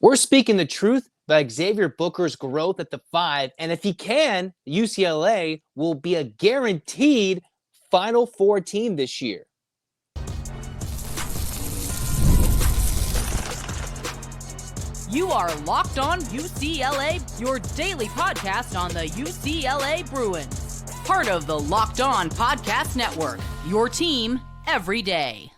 We're speaking the truth about Xavier Booker's growth at the 5, and if he can, UCLA will be a guaranteed Final Four team this year. You are Locked On UCLA, your daily podcast on the UCLA Bruins. Part of the Locked On Podcast Network, your team every day.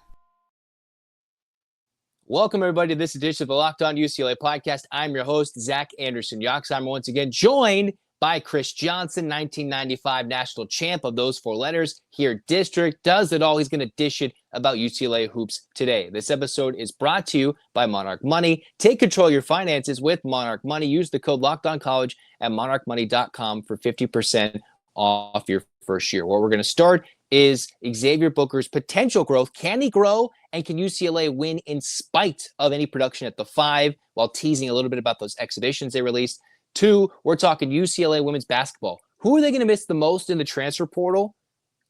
Welcome, everybody, to this edition of the Locked On UCLA podcast. I'm your host, Zach Anderson-Yoxsimer, once again joined by Kris Johnson, 1995 national champ of those four letters. Here, District does it all. He's going to dish it about UCLA hoops today. This episode is brought to you by Monarch Money. Take control of your finances with Monarch Money. Use the code LOCKEDONCollege at monarchmoney.com for 50% off your first year. Where we're going to start is Xavier Booker's potential growth. Can he grow, and can UCLA win in spite of any production at the 5, while teasing a little bit about those exhibitions they released? 2, we're talking UCLA women's basketball. Who are they going to miss the most in the transfer portal,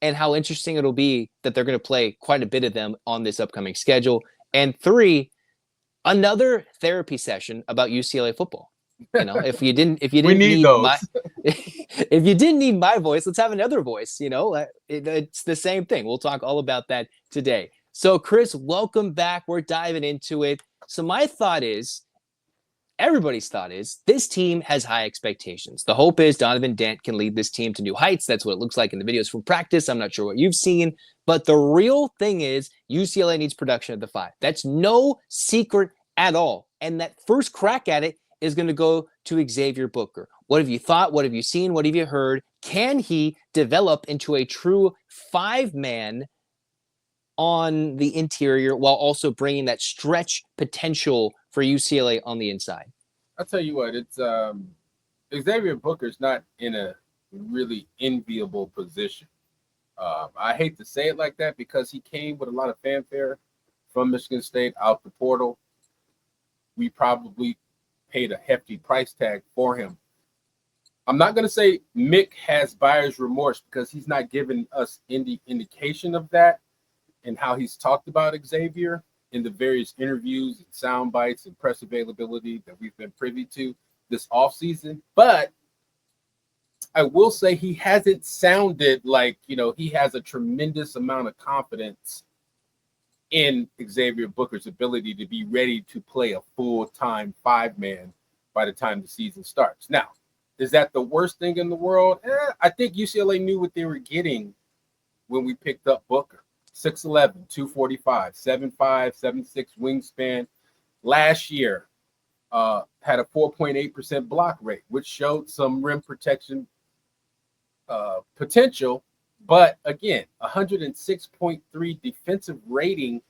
and how interesting it'll be that they're going to play quite a bit of them on this upcoming schedule? And 3, another therapy session about UCLA football. You know, if you didn't need my, if you didn't need my voice, let's have another voice. You know, it's the same thing. We'll talk all about that today. So, Kris, welcome back. We're diving into it. So my thought is, everybody's thought is, this team has high expectations. The hope is Donovan Dent can lead this team to new heights. That's what it looks like in the videos from practice. I'm not sure what you've seen, but the real thing is UCLA needs production at the 5. That's no secret at all. And that first crack at it is going to go to Xavier Booker. What have you thought? What have you seen? What have you heard? Can he develop into a true 5-man on the interior while also bringing that stretch potential for UCLA on the inside? I'll tell you what, it's Xavier Booker's not in a really enviable position. I hate to say it like that because he came with a lot of fanfare from Michigan State out the portal. We probably paid a hefty price tag for him. I'm not going to say Mick has buyer's remorse because he's not given us any indication of that and how he's talked about Xavier in the various interviews and sound bites and press availability that we've been privy to this offseason. But I will say he hasn't sounded like, you know, he has a tremendous amount of confidence in Xavier Booker's ability to be ready to play a full-time 5-man by the time the season starts. Now, is that the worst thing in the world? I think UCLA knew what they were getting when we picked up Booker. 6'11", 245, 7'5", 7'6" wingspan. Last year, had a 4.8% block rate, which showed some rim protection potential. But again, 106.3 defensive rating.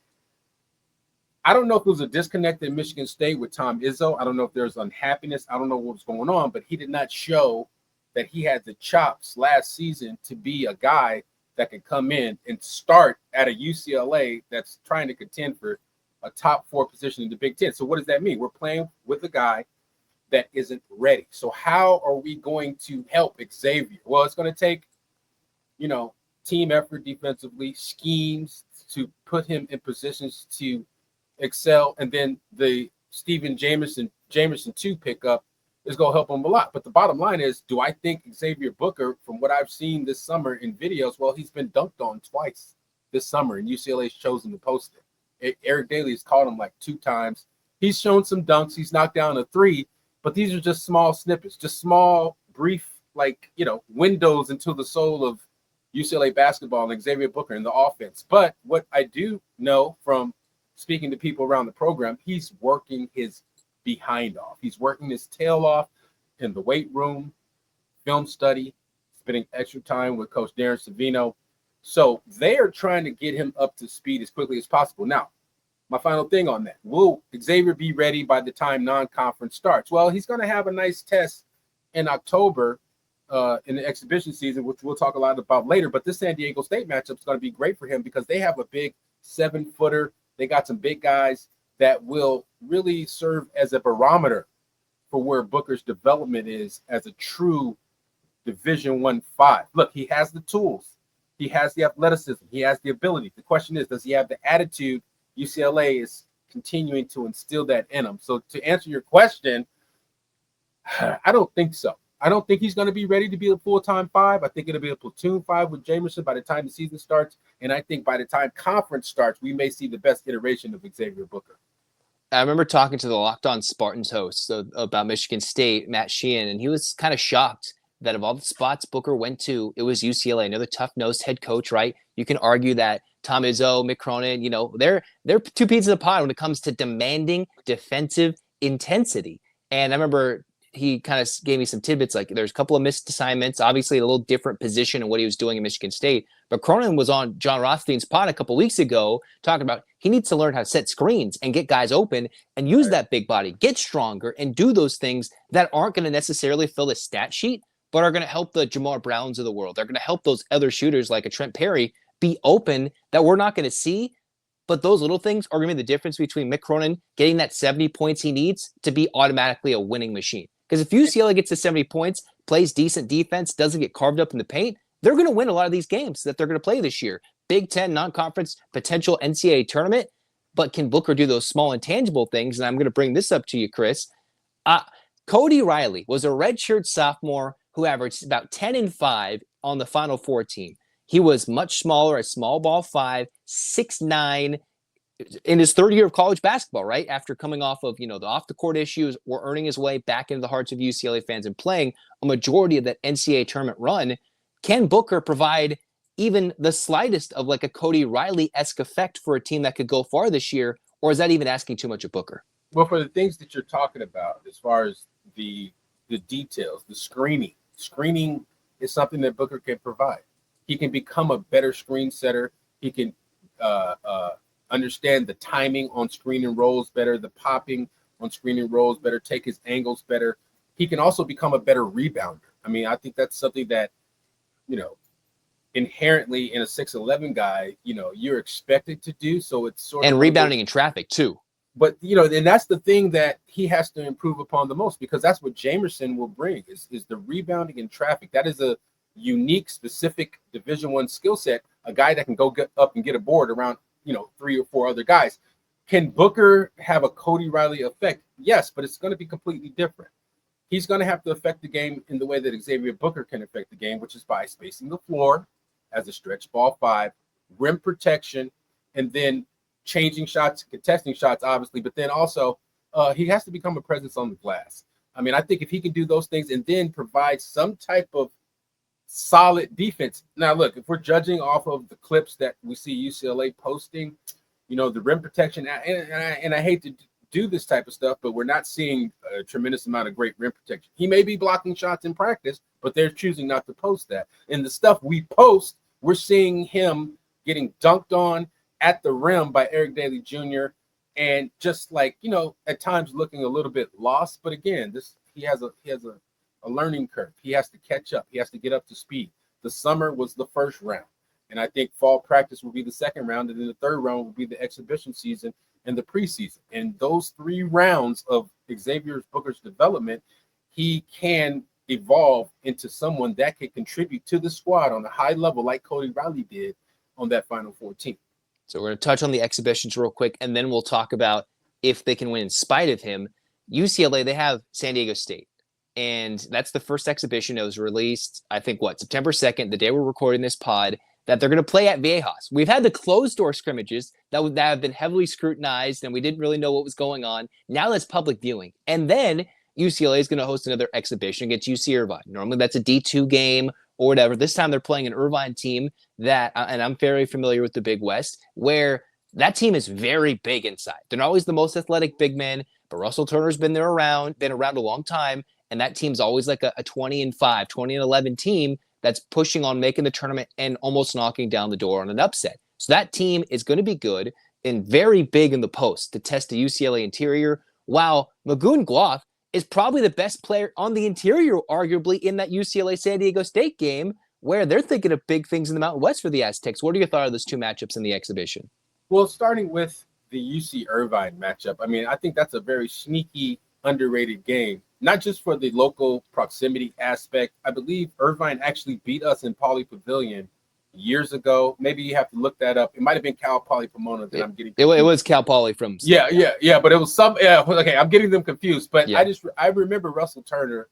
I don't know if it was a disconnect in Michigan State with Tom Izzo. I don't know if there's unhappiness. I don't know what was going on, but he did not show that he had the chops last season to be a guy that could come in and start at a UCLA that's trying to contend for a top 4 position in the Big Ten. So what does that mean? We're playing with a guy that isn't ready. So how are we going to help Xavier? Well, it's going to take, you know, team effort defensively, schemes to put him in positions to excel, and then the Stephen Jamerson 2 pickup is going to help him a lot. But the bottom line is, do I think Xavier Booker, from what I've seen this summer in videos, well, he's been dunked on twice this summer, and UCLA's chosen to post it. Eric Daly has called him like 2 times. He's shown some dunks. He's knocked down a 3, but these are just small snippets, just small, brief, like, you know, windows into the soul of UCLA basketball and Xavier Booker in the offense. But what I do know from speaking to people around the program, he's working his behind off. He's working his tail off in the weight room, film study, spending extra time with Coach Darren Savino. So they are trying to get him up to speed as quickly as possible. Now, my final thing on that, will Xavier be ready by the time non-conference starts? Well, he's going to have a nice test in October in the exhibition season, which we'll talk a lot about later. But this San Diego State matchup is going to be great for him because they have a big 7-footer. They got some big guys that will really serve as a barometer for where Booker's development is as a true Division I 5. Look, he has the tools. He has the athleticism. He has the ability. The question is, does he have the attitude UCLA is continuing to instill that in him. So to answer your question, I don't think so. I don't think he's going to be ready to be a full-time 5. I think it'll be a platoon 5 with Jamerson by the time the season starts. And I think by the time conference starts, we may see the best iteration of Xavier Booker. I remember talking to the Locked On Spartans host about Michigan State, Matt Sheehan, and he was kind of shocked that of all the spots Booker went to, it was UCLA. Another tough-nosed head coach, right? You can argue that Tom Izzo, Mick Cronin, they're two pieces of the pie when it comes to demanding defensive intensity. And I remember he kind of gave me some tidbits, like there's a couple of missed assignments, obviously a little different position in what he was doing in Michigan State. But Cronin was on John Rothstein's pod a couple weeks ago talking about he needs to learn how to set screens and get guys open and use that big body, get stronger, and do those things that aren't going to necessarily fill the stat sheet, but are going to help the Jamar Browns of the world. They're going to help those other shooters like a Trent Perry be open that we're not going to see. But those little things are going to be the difference between Mick Cronin getting that 70 points he needs to be automatically a winning machine. Because if UCLA gets to 70 points, plays decent defense, doesn't get carved up in the paint, they're going to win a lot of these games that they're going to play this year. Big Ten, non-conference, potential NCAA tournament. But can Booker do those small intangible things? And I'm going to bring this up to you, Chris. Cody Riley was a redshirt sophomore who averaged about 10 and 5 on the Final Four team. He was much smaller, a small ball 5, 6'9", in his third year of college basketball, right? After coming off of, the off-the-court issues, were earning his way back into the hearts of UCLA fans and playing a majority of that NCAA tournament run. Can Booker provide even the slightest of like a Cody Riley-esque effect for a team that could go far this year? Or is that even asking too much of Booker? Well, for the things that you're talking about, as far as the details, the screening is something that Booker can provide. He can become a better screen setter. He can understand the timing on screen and rolls better, the popping on screen and rolls better, take his angles better. He can also become a better rebounder. I mean, I think that's something that, inherently in a 6'11" guy, you're expected to do. So it's sort of rebounding in traffic too. But, and that's the thing that he has to improve upon the most, because that's what Jamerson will bring is the rebounding in traffic. That is a unique, specific Division I skill set, a guy that can go get up and get a board around, 3 or 4 other guys. Can Booker have a Cody Riley effect? Yes, but it's going to be completely different. He's going to have to affect the game in the way that Xavier Booker can affect the game, which is by spacing the floor as a stretch ball 5, rim protection, and then changing shots, contesting shots, obviously, but then also he has to become a presence on the glass. I mean, I think if he can do those things and then provide some type of solid defense. Now, look, if we're judging off of the clips that we see UCLA posting, the rim protection, and I hate to do this type of stuff, but we're not seeing a tremendous amount of great rim protection. He may be blocking shots in practice, but they're choosing not to post that. And the stuff we post, we're seeing him getting dunked on at the rim by Eric Daly Jr. and just like, at times looking a little bit lost. But again, he has a learning curve. He has to catch up. He has to get up to speed. The summer was the first round. And I think fall practice will be the second round. And then the third round will be the exhibition season and the preseason. And those 3 rounds of Xavier Booker's development, he can evolve into someone that can contribute to the squad on a high level like Cody Riley did on that Final Four team. So we're going to touch on the exhibitions real quick, and then we'll talk about if they can win in spite of him. UCLA, they have San Diego State. And that's the first exhibition that was released, I think, September 2nd, the day we're recording this pod, that they're going to play at Viejas. We've had the closed-door scrimmages that have been heavily scrutinized, and we didn't really know what was going on. Now that's public viewing. And then UCLA is going to host another exhibition against UC Irvine. Normally that's a D2 game or whatever. This time they're playing an Irvine team that, and I'm very familiar with the Big West, where that team is very big inside. They're not always the most athletic big men, but Russell Turner's been around a long time. And that team's always like a 20-5, 20-11 team that's pushing on making the tournament and almost knocking down the door on an upset. So that team is going to be good and very big in the post to test the UCLA interior, while Magoon Gloff is probably the best player on the interior, arguably, in that UCLA San Diego State game, where they're thinking of big things in the Mountain West for the Aztecs. What are your thoughts on those 2 matchups in the exhibition? Well, starting with the UC Irvine matchup, I mean, I think that's a very sneaky, underrated game. Not just for the local proximity aspect. I believe Irvine actually beat us in Pauley Pavilion years ago. Maybe you have to look that up. It might have been Cal Poly Pomona that I'm getting. It was Cal Poly from. Yeah. But it was some. Yeah. Okay, I'm getting them confused. But Yeah. I remember Russell Turner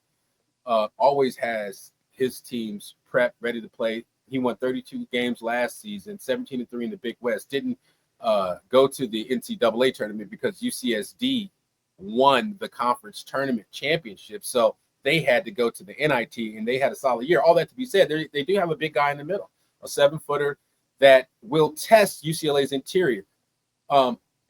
always has his teams prepped, ready to play. He won 32 games last season, 17-3 in the Big West. Didn't go to the NCAA tournament because UCSD won the conference tournament championship. So they had to go to the NIT, and they had a solid year. All that to be said, they do have a big guy in the middle, a 7-footer that will test UCLA's interior.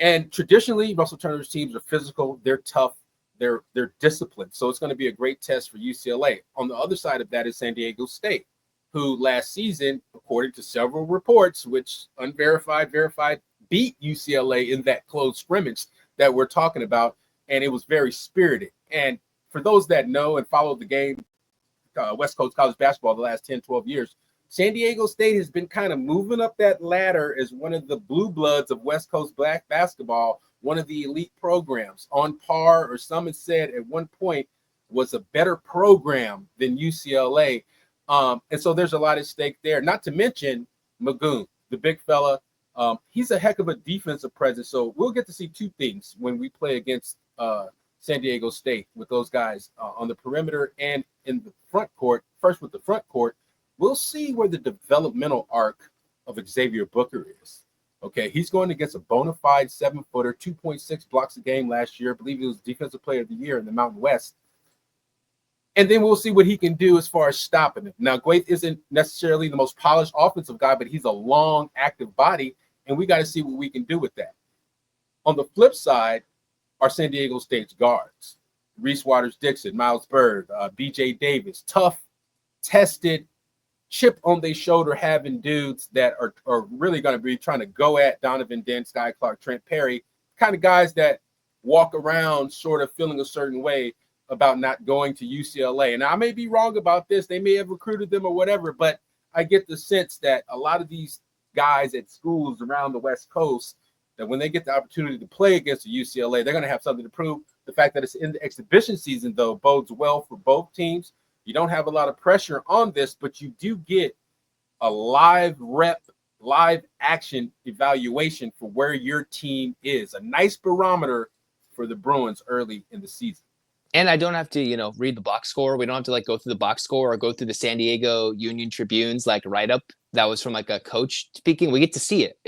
And traditionally, Russell Turner's teams are physical. They're tough. They're disciplined. So it's going to be a great test for UCLA. On the other side of that is San Diego State, who last season, according to several reports, which unverified, verified, beat UCLA in that close scrimmage that we're talking about. And it was very spirited. And for those that know and follow the game, West Coast college basketball the last 10, 12 years, San Diego State has been kind of moving up that ladder as one of the blue bloods of West Coast black basketball, one of the elite programs, on par, or some had said at one point was a better program than UCLA. And so there's a lot at stake there. Not to mention Magoon, the big fella. He's a heck of a defensive presence. So we'll get to see two things when we play against San Diego State with those guys on the perimeter and in the front court. First with the front court, we'll see where the developmental arc of Xavier Booker is. Okay, he's going against a bona fide 7-footer, 2.6 blocks a game last year. I believe he was Defensive Player of the Year in the Mountain West. And then we'll see what he can do as far as stopping him. Now, Guaith isn't necessarily the most polished offensive guy, but he's a long, active body, and we got to see what we can do with that. On the flip side are San Diego State's guards. Reese Waters-Dixon, Miles Bird, B.J. Davis, tough, tested, chip on their shoulder having dudes that are really going to be trying to go at Donovan Dent, Sky Clark, Trent Perry, kind of guys that walk around sort of feeling a certain way about not going to UCLA. And I may be wrong about this. They may have recruited them or whatever, but I get the sense that a lot of these guys at schools around the West Coast, that when they get the opportunity to play against the UCLA, they're going to have something to prove. The fact that it's in the exhibition season, though, bodes well for both teams. You don't have a lot of pressure on this, but you do get a live action evaluation for where your team is. A nice barometer for the Bruins early in the season. And I don't have to, read the box score. We don't have to go through the box score or go through the San Diego Union Tribune's write-up that was from a coach speaking. We get to see it.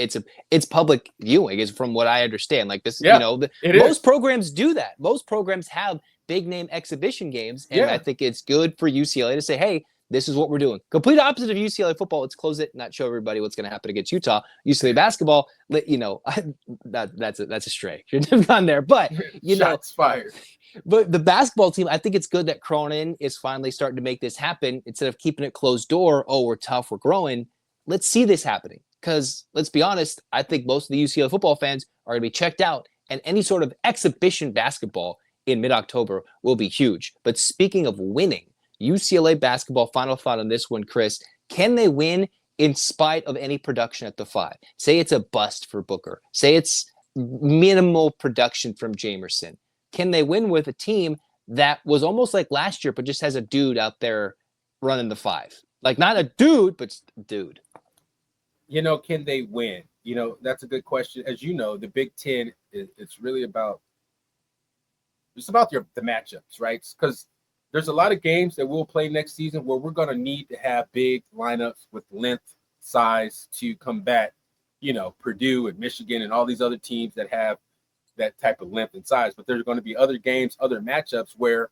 It's public viewing, is from what I understand. Most programs do that. Most programs have big name exhibition games, and I think it's good for UCLA to say, hey, this is what we're doing. Complete opposite of UCLA football. Let's close it, not show everybody what's going to happen against Utah. UCLA basketball, that's a stray. Shouldn't have gone there, but shots fired. But the basketball team, I think it's good that Cronin is finally starting to make this happen instead of keeping it closed door. Oh, we're tough, we're growing. Let's see this happening, because let's be honest, I think most of the UCLA football fans are going to be checked out, and any sort of exhibition basketball in mid-October will be huge. But speaking of winning, UCLA basketball, final thought on this one, Chris. Can they win in spite of any production at the 5? Say it's a bust for Booker. Say it's minimal production from Jamerson. Can they win with a team that was almost like last year, but just has a dude out there running the 5? Not a dude, but dude. Can they win? That's a good question. As you know, the Big Ten, it's really about the matchups, right? Because there's a lot of games that we'll play next season where we're going to need to have big lineups with length, size to combat, Purdue and Michigan and all these other teams that have that type of length and size. But there's going to be other games, other matchups where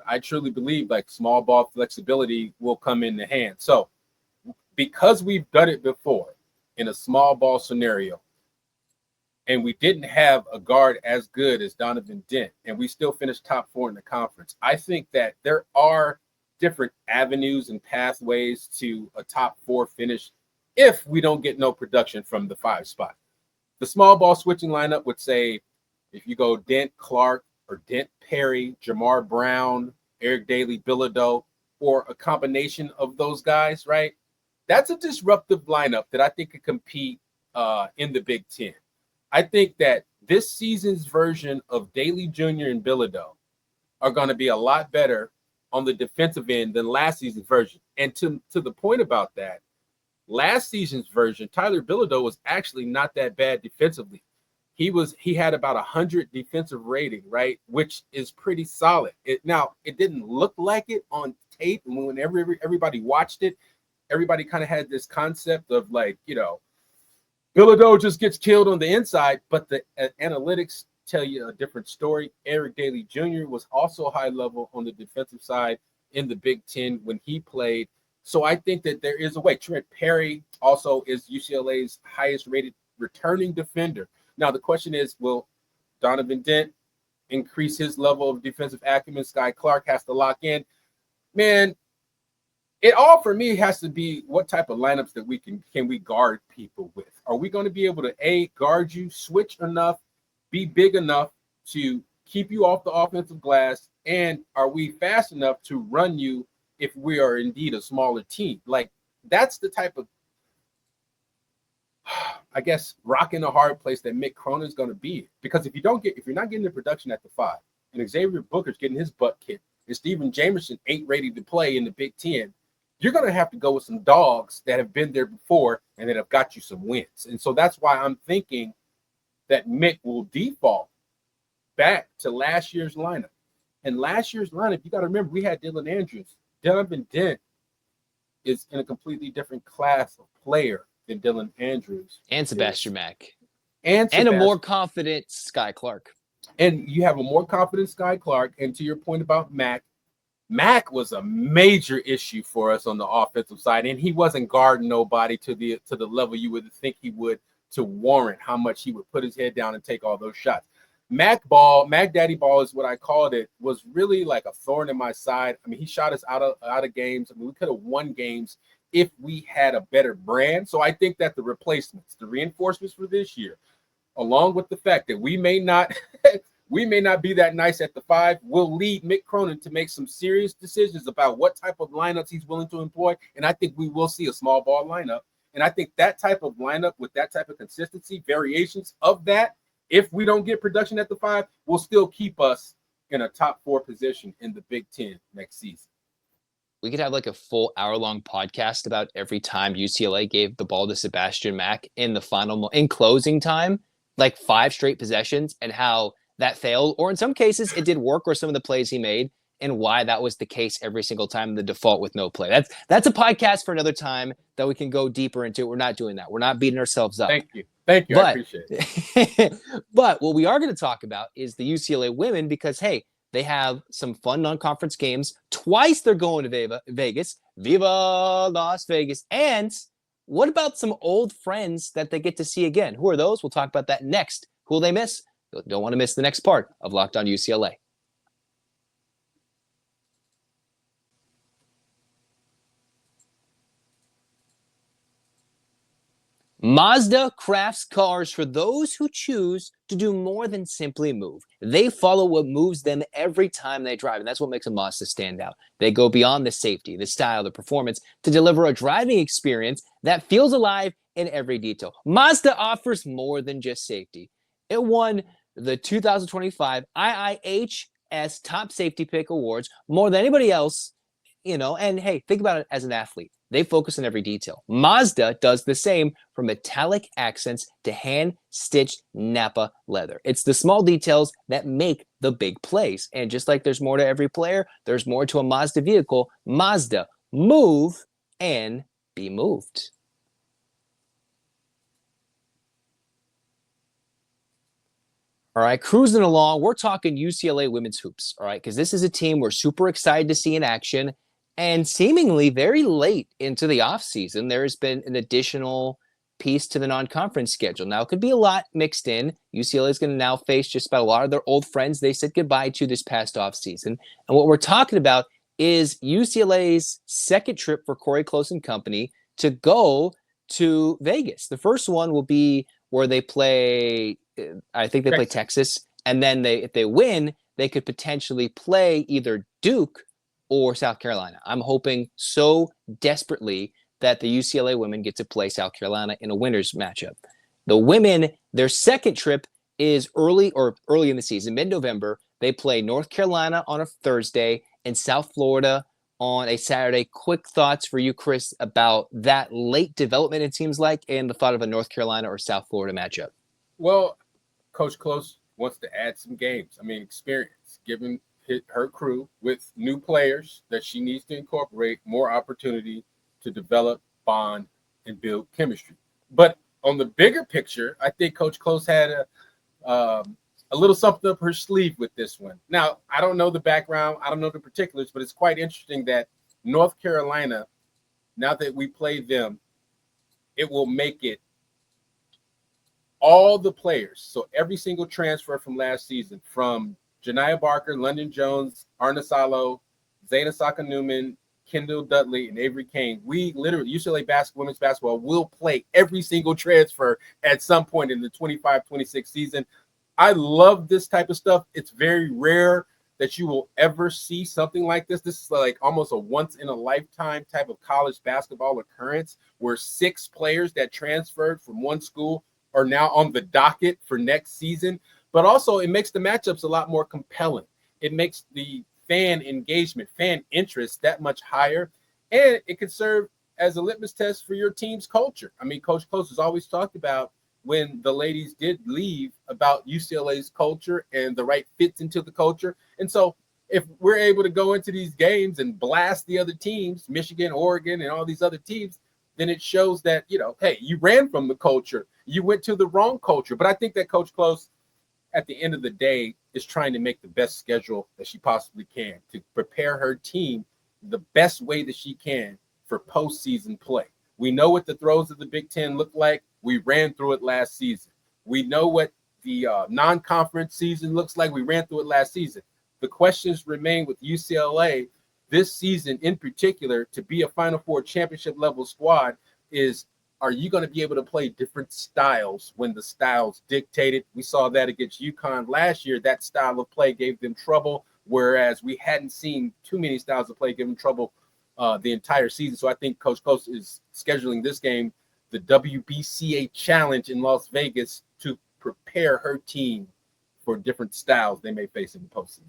I truly believe small ball flexibility will come in the hand. So because we've done it before in a small ball scenario, and we didn't have a guard as good as Donovan Dent, and we still finished top 4 in the conference, I think that there are different avenues and pathways to a top 4 finish if we don't get no production from the 5 spot. The small ball switching lineup would say, if you go Dent Clark or Dent Perry, Jamar Brown, Eric Daly, Bilodeau, or a combination of those guys, right? That's a disruptive lineup that I think could compete in the Big Ten. I think that this season's version of Daly Jr. and Bilodeau are going to be a lot better on the defensive end than last season's version. And to the point about that, last season's version, Tyler Bilodeau was actually not that bad defensively. He had about 100 defensive rating, right, which is pretty solid. It didn't look like it on tape, and whenever everybody watched it, everybody kind of had this concept of like, Bilodeau just gets killed on the inside, but the analytics tell you a different story. Eric Daly Jr. was also high level on the defensive side in the Big Ten when he played. So I think that there is a way. Trent Perry also is UCLA's highest rated returning defender. Now, the question is, will Donovan Dent increase his level of defensive acumen? Sky Clark has to lock in. Man, it all for me has to be what type of lineups that can we guard people with? Are we going to be able to guard you, switch enough, be big enough to keep you off the offensive glass, and are we fast enough to run you if we are indeed a smaller team? Like, that's the type of, I guess, rocking a hard place that Mick Cronin is going to be. Because if you're not getting the production at the 5, and Xavier Booker's getting his butt kicked, and Steven Jamerson ain't ready to play in the Big Ten, you're going to have to go with some dogs that have been there before and that have got you some wins. And so that's why I'm thinking that Mick will default back to last year's lineup. And last year's lineup, you got to remember, we had Dylan Andrews. Donovan Dent is in a completely different class of player than Dylan Andrews. And Sebastian Mack. And a more confident Sky Clark. And you have a more confident Sky Clark. And to your point about Mack was a major issue for us on the offensive side, and he wasn't guarding nobody to the level you would think he would to warrant how much he would put his head down and take all those shots. Mac Daddy Ball is what I called it, was really like a thorn in my side. I mean, he shot us out of games. I mean, we could have won games if we had a better brand. So I think that the replacements, the reinforcements for this year, along with the fact that we may not be that nice at the 5, will lead Mick Cronin to make some serious decisions about what type of lineups he's willing to employ. And I think we will see a small ball lineup. And I think that type of lineup with that type of consistency, variations of that, if we don't get production at the 5, will still keep us in a top 4 position in the Big Ten next season. We could have like a full hour-long podcast about every time UCLA gave the ball to Sebastian Mack in closing time, like 5 straight possessions, and how that failed, or in some cases it did work, or some of the plays he made, and why that was the case every single time, the default with no play. That's a podcast for another time that we can go deeper into. We're not doing that. We're not beating ourselves up. Thank you. I appreciate it. But what we are going to talk about is the UCLA women, because, hey, they have some fun non-conference games. Twice they're going to Vegas. Viva Las Vegas. And what about some old friends that they get to see again? Who are those? We'll talk about that next. Who will they miss? Don't want to miss the next part of Locked On UCLA. Mazda crafts cars for those who choose to do more than simply move. They follow what moves them every time they drive, and that's what makes a Mazda stand out. They go beyond the safety, the style, the performance to deliver a driving experience that feels alive in every detail. Mazda offers more than just safety. It won the 2025 IIHS Top Safety Pick Awards more than anybody else, and hey, think about it as an athlete. They focus on every detail. Mazda does the same, from metallic accents to hand-stitched Napa leather. It's the small details that make the big plays. And just like there's more to every player, there's more to a Mazda vehicle. Mazda, move and be moved. All right, cruising along, we're talking UCLA women's hoops, all right, because this is a team we're super excited to see in action. And seemingly very late into the offseason, there has been an additional piece to the non-conference schedule. Now, it could be a lot mixed in. UCLA is going to now face just about a lot of their old friends they said goodbye to this past offseason. And what we're talking about is UCLA's second trip for Cori Close and company to go to Vegas. The first one will be where they play, I think they play Texas. And then if they win, they could potentially play either Duke or South Carolina. I'm hoping so desperately that the UCLA women get to play South Carolina in a winners matchup. The women, their second trip is early in the season, mid-November. They play North Carolina on a Thursday and South Florida on a Saturday. Quick thoughts for you, Chris, about that late development, it seems like, and the thought of a North Carolina or South Florida matchup. Well, Coach Close wants to add some games. Experience, giving her crew with new players that she needs to incorporate more opportunity to develop, bond, and build chemistry. But on the bigger picture, I think Coach Close had a little something up her sleeve with this one. Now, I don't know the background. I don't know the particulars, but it's quite interesting that North Carolina, now that we play them, it will make it all the players. So every single transfer from last season, from Janiah Barker, London Jones, Arnesalo, Zayna Saka-Newman, Kendall Dudley, and Avery Kane, we literally, UCLA women's basketball will play every single transfer at some point in the 25-26 season. I love this type of stuff. It's very rare that you will ever see something like this. This is like almost a once-in-a-lifetime type of college basketball occurrence where 6 players that transferred from one school are now on the docket for next season. But also, it makes the matchups a lot more compelling. It makes the fan engagement, fan interest that much higher. And it could serve as a litmus test for your team's culture. Coach Close has always talked about, when the ladies did leave, about UCLA's culture and the right fits into the culture. And so if we're able to go into these games and blast the other teams, Michigan, Oregon, and all these other teams, then it shows that, hey, you ran from the culture. You went to the wrong culture. But I think that Coach Close, at the end of the day, is trying to make the best schedule that she possibly can to prepare her team the best way that she can for postseason play. We know what the throws of the Big Ten look like. We ran through it last season. We know what the non-conference season looks like. We ran through it last season. The questions remain with UCLA this season in particular, to be a Final Four championship level squad, is, are you going to be able to play different styles when the styles dictate it? We saw that against UConn last year. That style of play gave them trouble, whereas we hadn't seen too many styles of play give them trouble the entire season. So I think Coach Close is scheduling this game, the WBCA Challenge in Las Vegas, to prepare her team for different styles they may face in the postseason.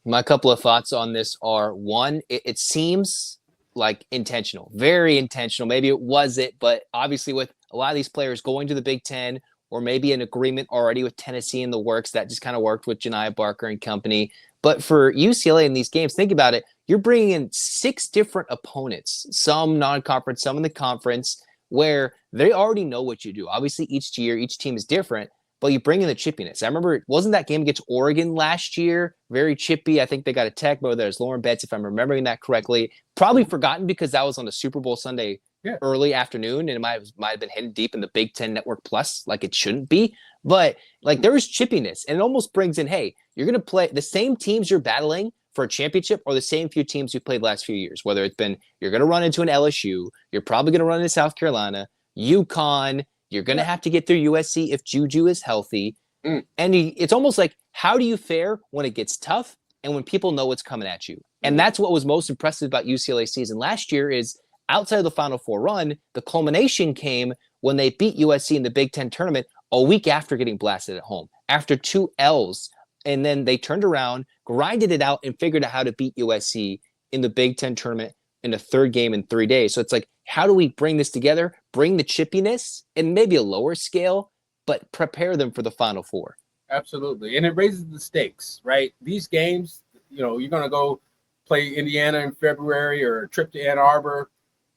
My couple of thoughts on this are, one, it seems like intentional, very intentional. Maybe it wasn't, but obviously with a lot of these players going to the Big Ten, or maybe an agreement already with Tennessee in the works, that just kind of worked with Janiah Barker and company. But for UCLA in these games, think about it. You're bringing in 6 different opponents, some non-conference, some in the conference, where they already know what you do. Obviously, each year, each team is different, but you bring in the chippiness. I remember, wasn't that game against Oregon last year very chippy? I think they got a tech, but there's Lauren Betts, if I'm remembering that correctly. Probably forgotten because that was on the Super Bowl Sunday early afternoon, and it might have been hidden deep in the Big Ten Network Plus, like it shouldn't be. But like, there is chippiness, and it almost brings in, hey, you're going to play the same teams you're battling for a championship, or the same few teams you played last few years, whether it's been, you're going to run into an LSU, you're probably going to run into South Carolina, UConn, you're going to have to get through USC if Juju is healthy. And it's almost like, how do you fare when it gets tough and when people know what's coming at you? And that's what was most impressive about UCLA's season last year, is outside of the Final Four run, the culmination came when they beat USC in the Big Ten tournament a week after getting blasted at home, after 2 L's. And then they turned around, grinded it out, and figured out how to beat USC in the Big Ten tournament in the 3rd game in 3 days. So it's like, how do we bring this together, bring the chippiness and maybe a lower scale, but prepare them for the Final Four? Absolutely. And it raises the stakes, right? These games, you're going to go play Indiana in February, or a trip to Ann Arbor,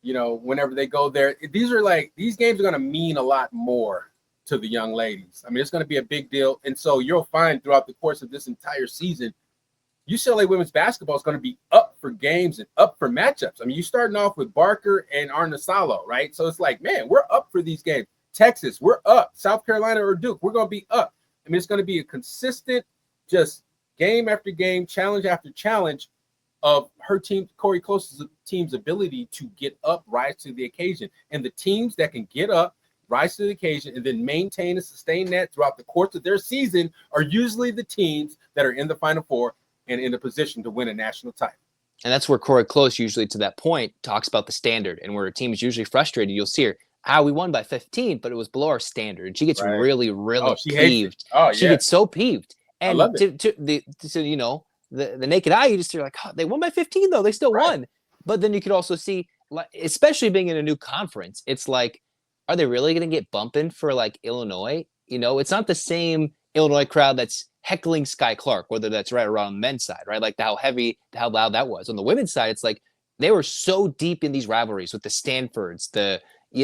whenever they go there. These games are going to mean a lot more to the young ladies. It's going to be a big deal. And so you'll find throughout the course of this entire season, UCLA women's basketball is going to be up for games and up for matchups. You're starting off with Barker and Arnesalo, right? So it's like, man, we're up for these games. Texas, we're up. South Carolina or Duke, we're going to be up. It's going to be a consistent, just game after game, challenge after challenge of her team, Cori Close's team's ability to get up, rise to the occasion. And the teams that can get up, rise to the occasion, and then maintain and sustain that throughout the course of their season are usually the teams that are in the Final Four and in a position to win a national title. And that's where Cori Close, usually to that point, talks about the standard, and where a team is usually frustrated. You'll see her, we won by 15, but it was below our standard. And she gets really, really peeved. She gets so peeved. And to the naked eye, you just, you're like, they won by 15 though. They still won. But then you could also see, like, especially being in a new conference, it's like, are they really going to get bumping for like Illinois? It's not the same Illinois crowd that's heckling Sky Clark, whether that's right or wrong on the men's side, right? Like how loud that was. On the women's side, it's like they were so deep in these rivalries with the Stanfords,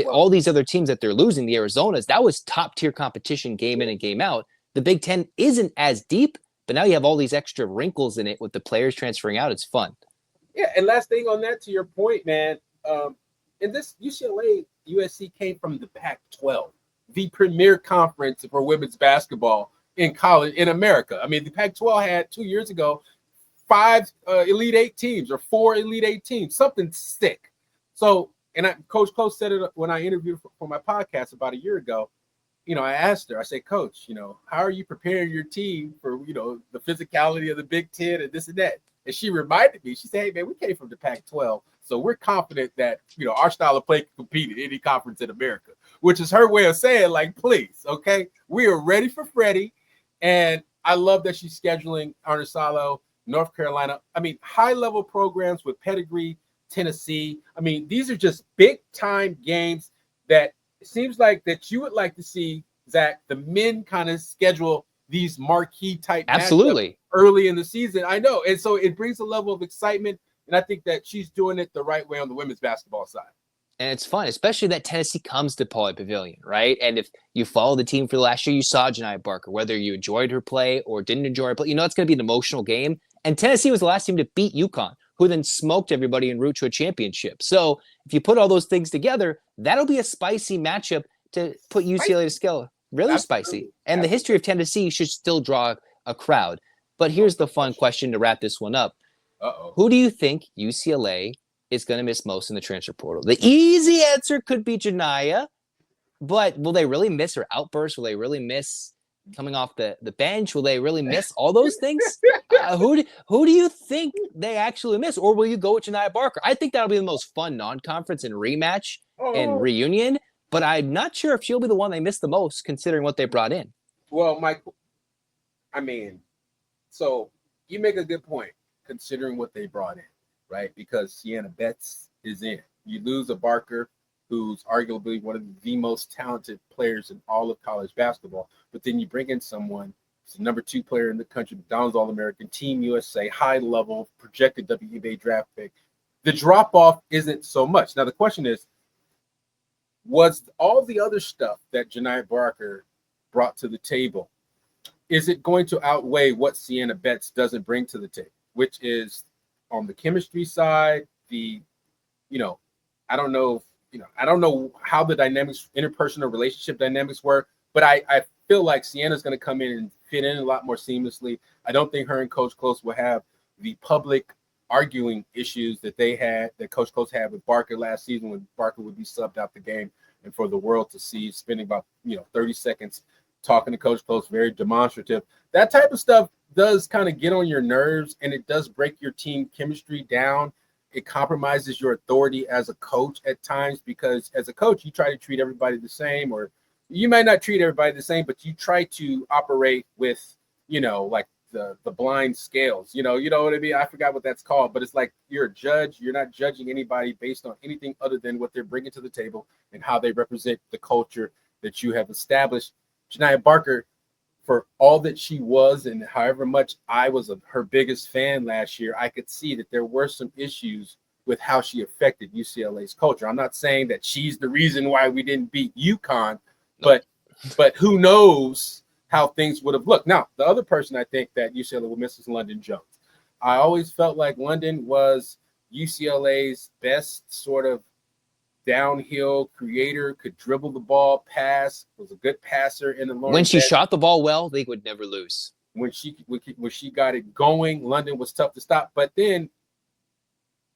all these other teams that they're losing, the Arizonas. That was top tier competition game in and game out. The Big Ten isn't as deep, but now you have all these extra wrinkles in it with the players transferring out. It's fun. Yeah, and last thing on that, to your point, man, and this UCLA USC came from the Pac-12, the premier conference for women's basketball in college in America. I mean, the Pac-12 had 2 years ago 5 Elite 8 teams or 4 Elite 8 teams, something sick. So, and Coach Close said it when I interviewed for my podcast about a year ago. I asked her, I said, Coach, how are you preparing your team for, the physicality of the Big Ten and this and that? And she reminded me, she said, hey, man, we came from the Pac-12. So we're confident that, our style of play can compete in any conference in America, which is her way of saying, like, please, okay, we are ready for Freddie. And I love that she's scheduling Arnesalo, North Carolina. I mean, high-level programs with pedigree, Tennessee. I mean, these are just big-time games that it seems like that you would like to see, Zach, the men kind of schedule these marquee type absolutely early in the season. I know. And so it brings a level of excitement. And I think that she's doing it the right way on the women's basketball side. And it's fun, especially that Tennessee comes to Pauley Pavilion, right? And if you follow the team for last year, you saw Janiah Barker, whether you enjoyed her play or didn't enjoy her play, it's going to be an emotional game. And Tennessee was the last team to beat UConn, who then smoked everybody en route to a championship. So if you put all those things together, that'll be a spicy matchup to put UCLA to scale. Really spicy. And the history of Tennessee should still draw a crowd. But here's the fun question to wrap this one up. Who do you think UCLA is going to miss most in the transfer portal? The easy answer could be Janiah, but will they really miss her outburst? Will they really miss coming off the bench? Will they really miss all those things? Who do you think they actually miss? Or will you go with Janiah Barker? I think that'll be the most fun non-conference and rematch and reunion. But I'm not sure if she'll be the one they miss the most, considering what they brought in. Well, Mike, so you make a good point, considering what they brought in, right? Because Sienna Betts is in. You lose a Barker, who's arguably one of the most talented players in all of college basketball. But then you bring in someone who's the number 2 player in the country, McDonald's All-American, Team USA, high-level, projected WNBA draft pick. The drop-off isn't so much. Now, the question is, was all the other stuff that Janiah Barker brought to the table, is it going to outweigh what Sienna Betts doesn't bring to the table, which is on the chemistry side, I don't know how the dynamics, interpersonal relationship dynamics were, but I feel like Sienna's going to come in and fit in a lot more seamlessly. I don't think her and Coach Close will have the public arguing issues that Coach Close had with Barker last season, when Barker would be subbed out the game and for the world to see, spending about 30 seconds talking to Coach Close, very demonstrative. That type of stuff does kind of get on your nerves, and it does break your team chemistry down. It compromises your authority as a coach at times, because as a coach, you try to treat everybody the same, or you might not treat everybody the same, but you try to operate with, like the blind scales, you know what I mean? I forgot what that's called, but it's like you're a judge. You're not judging anybody based on anything other than what they're bringing to the table and how they represent the culture that you have established. Janiah Barker, for all that she was and however much I was her biggest fan last year, I could see that there were some issues with how she affected UCLA's culture. I'm not saying that she's the reason why we didn't beat UConn, but who knows how things would have looked. Now, the other person I think that UCLA will miss is London Jones. I always felt like London was UCLA's best sort of downhill creator, could dribble the ball, pass, was a good passer in the long. When she shot the ball well, they would never lose. When she got it going, London was tough to stop. But then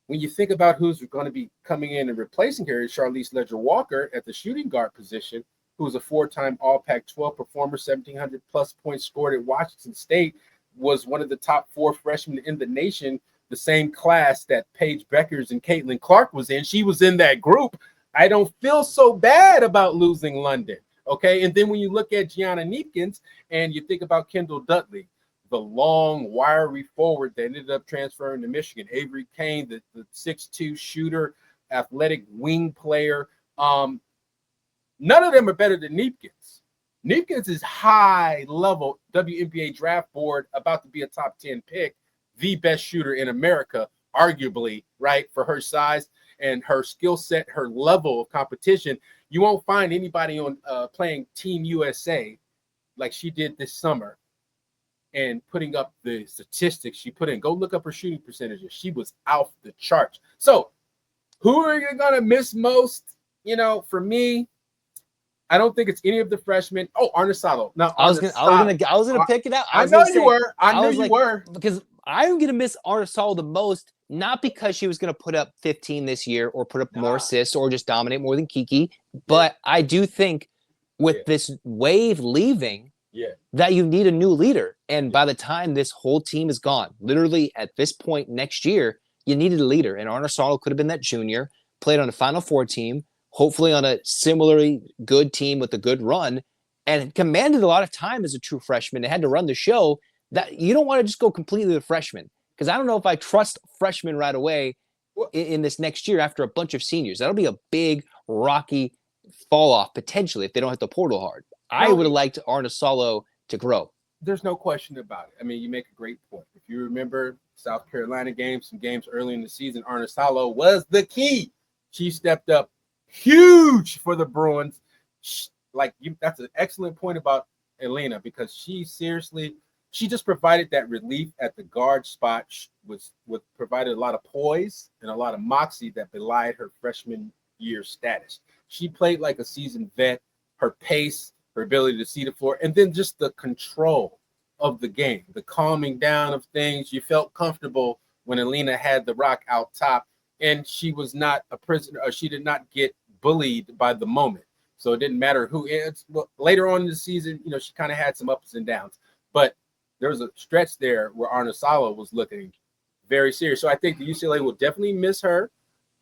when you think about who's going to be coming in and replacing her, is Charlize Ledger-Walker at the shooting guard position, who's a 4-time All-Pac-12 performer, 1,700-plus points scored at Washington State, was one of the top 4 freshmen in the nation, the same class that Paige Beckers and Caitlin Clark was in. She was in that group. I don't feel so bad about losing London, okay? And then when you look at Gianna Neepkins and you think about Kendall Dudley, the long, wiry forward that ended up transferring to Michigan. Avery Kane, the 6'2 shooter, athletic wing player. None of them are better than Neepkins. Neepkins is high-level WNBA draft board, about to be a top 10 pick, the best shooter in America, arguably, right, for her size and her skill set, her level of competition. You won't find anybody on playing Team USA like she did this summer and putting up the statistics she put in. Go look up her shooting percentages. She was off the charts. So who are you going to miss most? You know, for me, I don't think it's any of the freshmen. Oh, Arnesalo. No, I was gonna pick it out. I know you were. I knew you were. Because I'm gonna miss Arnesalo the most, not because she was gonna put up 15 this year or put up more assists or just dominate more than Kiki, but I do think with this wave leaving, that you need a new leader. And by the time this whole team is gone, literally at this point next year, you needed a leader. And Arnesalo could have been that junior, played on a Final Four team, hopefully on a similarly good team with a good run, and commanded a lot of time as a true freshman. It had to run the show. That you don't want to just go completely with freshmen, because I don't know if I trust freshmen right away in this next year after a bunch of seniors. That'll be a big, rocky fall off potentially if they don't hit the portal hard. I would have liked Arnesalo to grow. There's no question about it. I mean, you make a great point. If you remember South Carolina games, some games early in the season, Arnesalo was the key. She stepped up huge for the Bruins. That's an excellent point about Elena, because she just provided that relief at the guard spot, provided a lot of poise and a lot of moxie that belied her freshman year status. She played like a seasoned vet. Her pace, her ability to see the floor, and then just the control of the game, the calming down of things. You felt comfortable when Elena had the rock out top, and she was not a prisoner, or she did not get bullied by the moment. So it didn't matter who. Later on in the season, you know, she kind of had some ups and downs, but there was a stretch there where Arnesalo was looking very serious. So I think the UCLA will definitely miss her.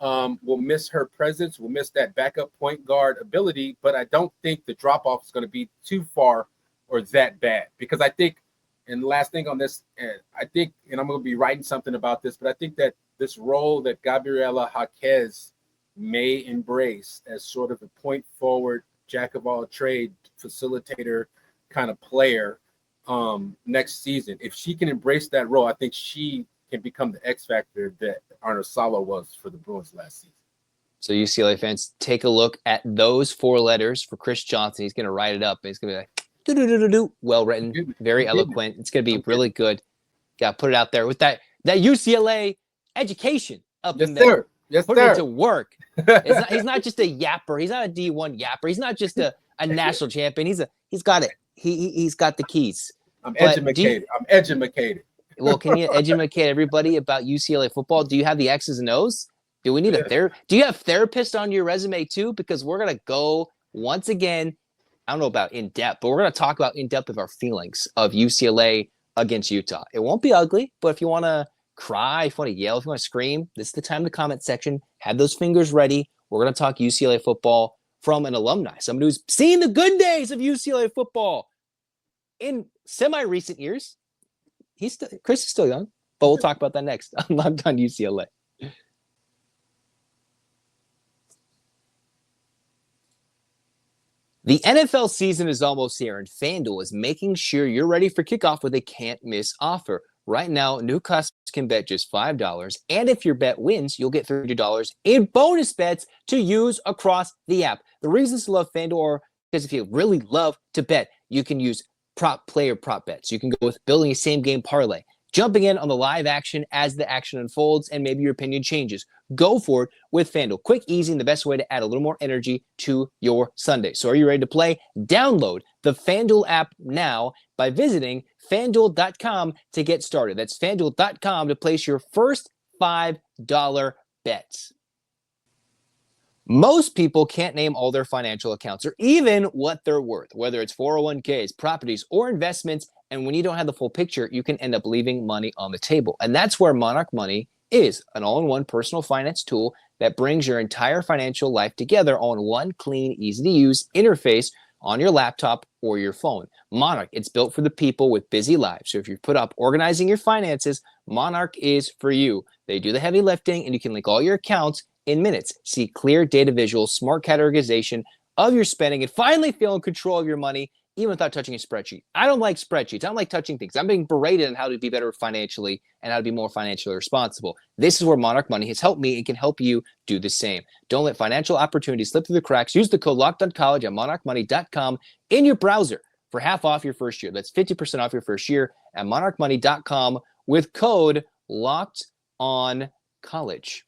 We'll miss her presence. We'll miss that backup point guard ability, but I don't think the drop-off is going to be too far or that bad, because I think, and the last thing on this, I think, and I'm going to be writing something about this, but I think that this role that Gabriela Jaquez may embrace as sort of a point forward, jack of all trade, facilitator kind of player next season, if she can embrace that role, I think she can become the X factor that Arnesalo was for the Bruins last season. So UCLA fans, take a look at those 4 letters for Kris Johnson. He's going to write it up. And he's going to be like, do-do-do-do-do. Well written, very eloquent. It's going to be really good. Got to put it out there with that UCLA education up in there. Sir. Yes, put it to work. He's not just a yapper. He's not a D1 yapper. He's not just a national champion. He's got it. He's got the keys. I'm educated. Well, can you educate everybody about UCLA football? Do you have the X's and O's? Do we need do you have therapists on your resume too? Because we're going to go once again, I don't know about in depth, but we're going to talk about in depth of our feelings of UCLA against Utah. It won't be ugly, but if you want to cry, if you want to yell, if you want to scream, this is the time in the comment section. Have those fingers ready. We're going to talk UCLA football from an alumni, somebody who's seen the good days of UCLA football in semi-recent years. Kris is still young, but we'll talk about that next on Locked On UCLA. The NFL season is almost here, and FanDuel is making sure you're ready for kickoff with a can't-miss offer. Right now, new customers can bet just $5, and if your bet wins, you'll get $30 in bonus bets to use across the app. The reasons to love FanDuel are because if you really love to bet, you can use prop bets. You can go with building a same-game parlay, jumping in on the live action as the action unfolds, and maybe your opinion changes. Go for it with FanDuel. Quick, easy, and the best way to add a little more energy to your Sunday. So are you ready to play? Download the FanDuel app now by visiting FanDuel.com to get started. That's FanDuel.com to place your first $5 bets. Most people can't name all their financial accounts or even what they're worth, whether it's 401ks, properties, or investments. And when you don't have the full picture, you can end up leaving money on the table. And that's where Monarch Money is, an all-in-one personal finance tool that brings your entire financial life together on one clean, easy-to-use interface. on your laptop or your phone. Monarch, it's built for the people with busy lives. So if you put up organizing your finances, Monarch is for you. They do the heavy lifting, and you can link all your accounts in minutes. See clear data visuals, smart categorization of your spending, and finally feel in control of your money, even without touching a spreadsheet. I don't like spreadsheets. I don't like touching things. I'm being berated on how to be better financially and how to be more financially responsible. This is where Monarch Money has helped me and can help you do the same. Don't let financial opportunities slip through the cracks. Use the code LOCKEDONCOLLEGE at monarchmoney.com in your browser for half off your first year. That's 50% off your first year at monarchmoney.com with code LOCKEDONCOLLEGE.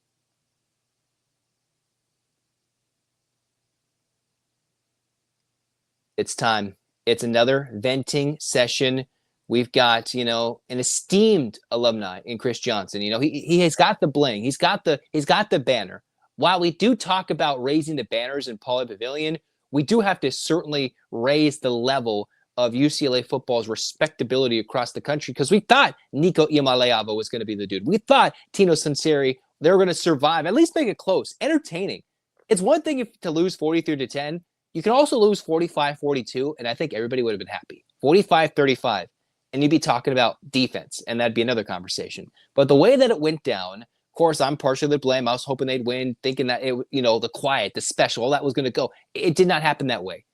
It's time. It's another venting session. We've got, an esteemed alumni in Kris Johnson. He has got the bling. He's got the banner. While we do talk about raising the banners in Pauley Pavilion, we do have to certainly raise the level of UCLA football's respectability across the country, because we thought Nico Iamaleava was going to be the dude. We thought Tino Sunseri, they were going to survive, at least make it close, entertaining. It's one thing to lose 43-10. You can also lose 45-42, and I think everybody would have been happy. 45-35, and you'd be talking about defense, and that'd be another conversation. But the way that it went down, of course, I'm partially to blame. I was hoping they'd win, thinking that, the quiet, the special, all that was going to go. It did not happen that way.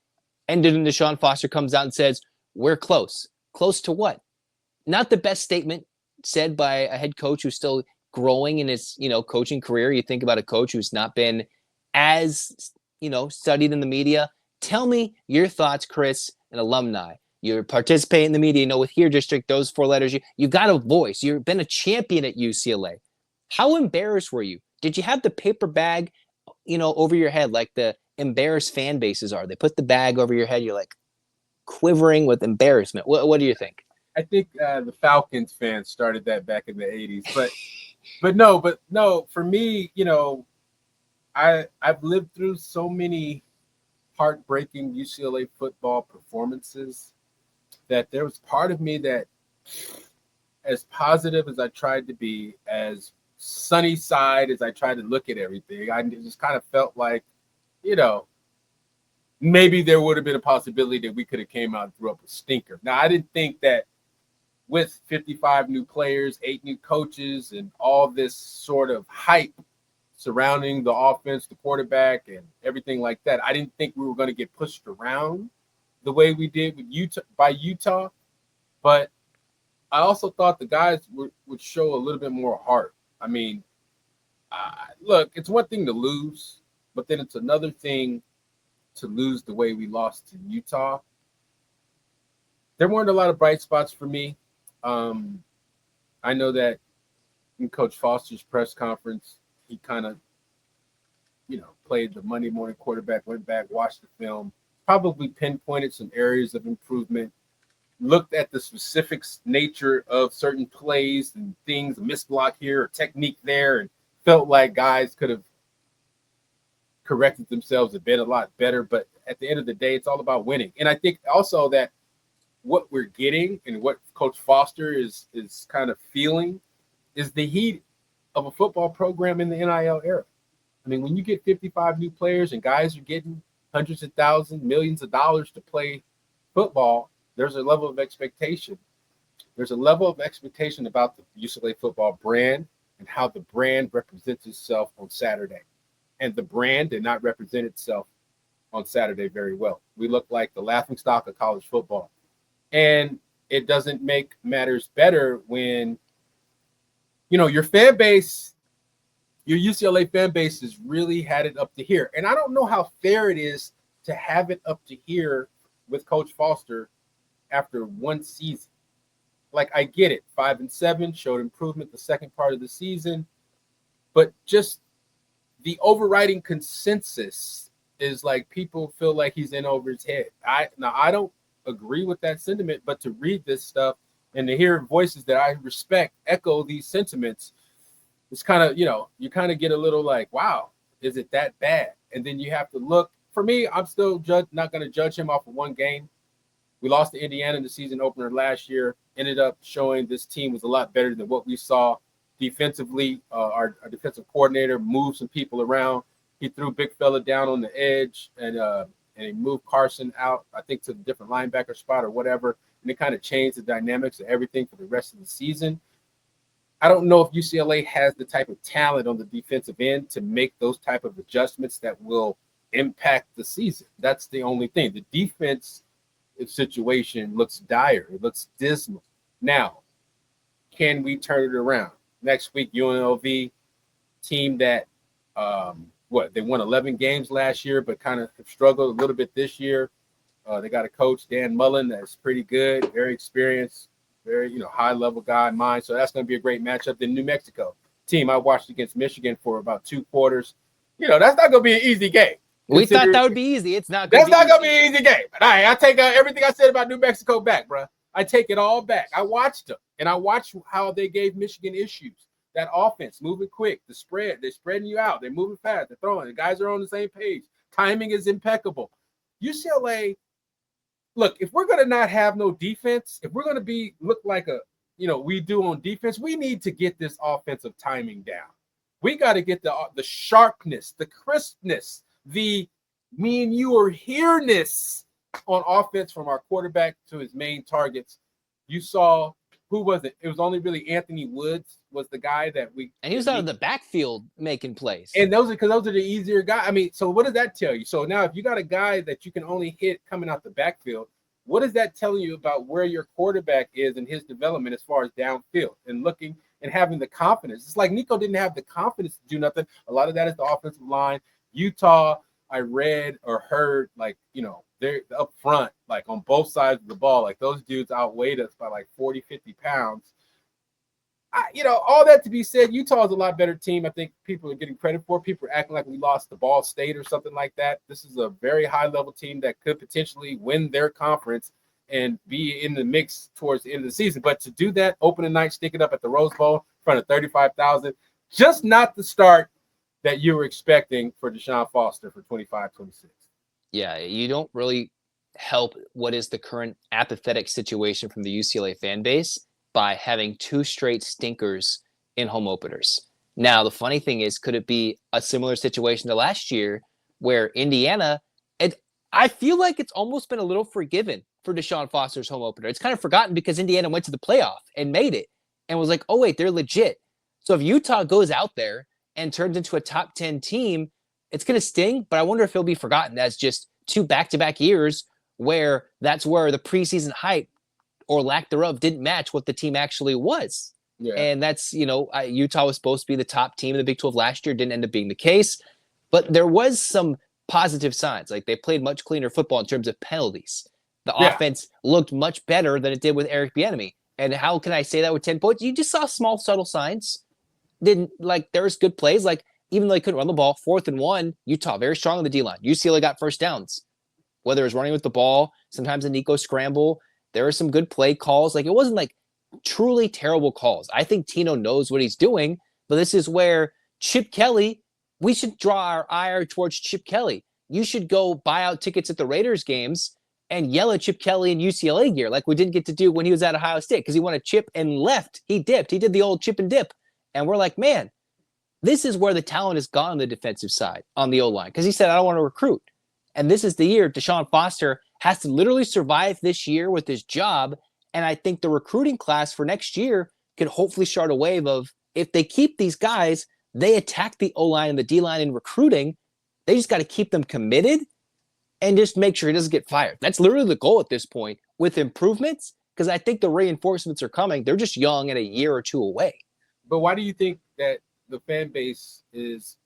And then DeShaun Foster comes out and says, we're close. Close to what? Not the best statement said by a head coach who's still growing in his, coaching career. You think about a coach who's not been as studied in the media. Tell me your thoughts, Kris, an alumni. You participate in the media, with Here District, those 4 letters. You got a voice. You've been a champion at UCLA. How embarrassed were you? Did you have the paper bag, over your head like the embarrassed fan bases are? They put the bag over your head. You're like quivering with embarrassment. What do you think? I think the Falcons fans started that back in the 80s. But no, for me, I've lived through so many heartbreaking UCLA football performances that there was part of me that, as positive as I tried to be, as sunny side as I tried to look at everything, I just kind of felt like, maybe there would have been a possibility that we could have came out and threw up a stinker. Now, I didn't think that with 55 new players, 8 new coaches, and all this sort of hype surrounding the offense, the quarterback, and everything like that, I didn't think we were going to get pushed around the way we did with Utah. But I also thought the guys would show a little bit more heart. I mean, look, it's one thing to lose, but then it's another thing to lose the way we lost to Utah. There weren't a lot of bright spots for me. I know that in Coach Foster's press conference, he kind of, played the Monday morning quarterback, went back, watched the film, probably pinpointed some areas of improvement, looked at the specific nature of certain plays and things, a missed block here, or technique there, and felt like guys could have corrected themselves a bit, a lot better. But at the end of the day, it's all about winning. And I think also that what we're getting and what Coach Foster is kind of feeling is the heat of a football program in the NIL era. I mean, when you get 55 new players and guys are getting hundreds of thousands, millions of dollars to play football, there's a level of expectation. There's a level of expectation about the UCLA football brand and how the brand represents itself on Saturday. And the brand did not represent itself on Saturday very well. We look like the laughingstock of college football. And it doesn't make matters better when, your fan base, your UCLA fan base has really had it up to here. And I don't know how fair it is to have it up to here with Coach Foster after one season. Like, I get it. 5-7 showed improvement the second part of the season. But just the overriding consensus is like people feel like he's in over his head. I don't agree with that sentiment, but to read this stuff and to hear voices that I respect echo these sentiments, it's kind of, you kind of get a little like, wow, is it that bad? And then you have to look. For me, I'm still not going to judge him off of one game. We lost to Indiana in the season opener last year, ended up showing this team was a lot better than what we saw defensively. Our defensive coordinator moved some people around. He threw big fella down on the edge and and they moved Carson out, I think, to the different linebacker spot or whatever, and it kind of changed the dynamics of everything for the rest of the season. I don't know if UCLA has the type of talent on the defensive end to make those type of adjustments that will impact the season. That's the only thing. The defense situation looks dire. It looks dismal. Now, can we turn it around? Next week, UNLV, team that, they won 11 games last year, but kind of struggled a little bit this year. They got a coach, Dan Mullen, that's pretty good, very experienced, very, high-level guy in mind. So that's going to be a great matchup. Then New Mexico, team I watched against Michigan for about 2 quarters. That's not going to be an easy game. We thought that would be easy. It's not. That's not going to be an easy game. But I take everything I said about New Mexico back, bro. I take it all back. I watched them, and I watched how they gave Michigan issues. That offense moving quick, the spread, they're spreading you out. They're moving fast. They're throwing. The guys are on the same page. Timing is impeccable. UCLA, look, if we're going to not have no defense, if we're going to look like we do on defense, we need to get this offensive timing down. We got to get the sharpness, the crispness, the me and you are here-ness on offense from our quarterback to his main targets. You saw, who was it? It was only really Anthony Woods was the guy that and he was out of the backfield making plays. And those are the easier guys. I mean, so what does that tell you? So now if you got a guy that you can only hit coming out the backfield, what is that telling you about where your quarterback is in his development as far as downfield and looking and having the confidence? It's like Nico didn't have the confidence to do nothing. A lot of that is the offensive line. Utah, I read or heard, they're up front, like on both sides of the ball, like those dudes outweighed us by like 40, 50 pounds. All that to be said, Utah is a lot better team. I think people are getting credit for. People are acting like we lost to Ball State or something like that. This is a very high-level team that could potentially win their conference and be in the mix towards the end of the season. But to do that, opening night, stick it up at the Rose Bowl in front of 35,000, just not the start that you were expecting for DeShaun Foster for 25-26. Yeah, you don't really help what is the current apathetic situation from the UCLA fan base by having 2 straight stinkers in home openers. Now, the funny thing is, could it be a similar situation to last year where Indiana, I feel like it's almost been a little forgiven for DeShaun Foster's home opener. It's kind of forgotten because Indiana went to the playoff and made it and was like, oh, wait, they're legit. So if Utah goes out there and turns into a top 10 team, it's going to sting, but I wonder if it'll be forgotten as just 2 back-to-back years where that's where the preseason hype or lack thereof didn't match what the team actually was. Yeah. And that's, Utah was supposed to be the top team in the Big 12 last year. Didn't end up being the case. But there was some positive signs. Like they played much cleaner football in terms of penalties. The offense looked much better than it did with Eric Bieniemy. And how can I say that with 10 points? You just saw small, subtle signs. There was good plays. Like even though they couldn't run the ball, 4th and 1, Utah very strong on the D-line. UCLA got first downs. Whether it was running with the ball, sometimes a Nico scramble, there were some good play calls. Like it wasn't like truly terrible calls. I think Tino knows what he's doing, but this is where Chip Kelly, we should draw our ire towards Chip Kelly. You should go buy out tickets at the Raiders games and yell at Chip Kelly in UCLA gear like we didn't get to do when he was at Ohio State because he won a chip and left. He dipped. He did the old chip and dip. And we're like, man, this is where the talent has gone on the defensive side on the O-line because he said, I don't want to recruit. And this is the year DeShaun Foster has to literally survive this year with his job. And I think the recruiting class for next year could hopefully start a wave of, if they keep these guys, they attack the O-line and the D-line in recruiting. They just got to keep them committed and just make sure he doesn't get fired. That's literally the goal at this point with improvements, because I think the reinforcements are coming. They're just young and a year or 2 away. But why do you think that the fan base is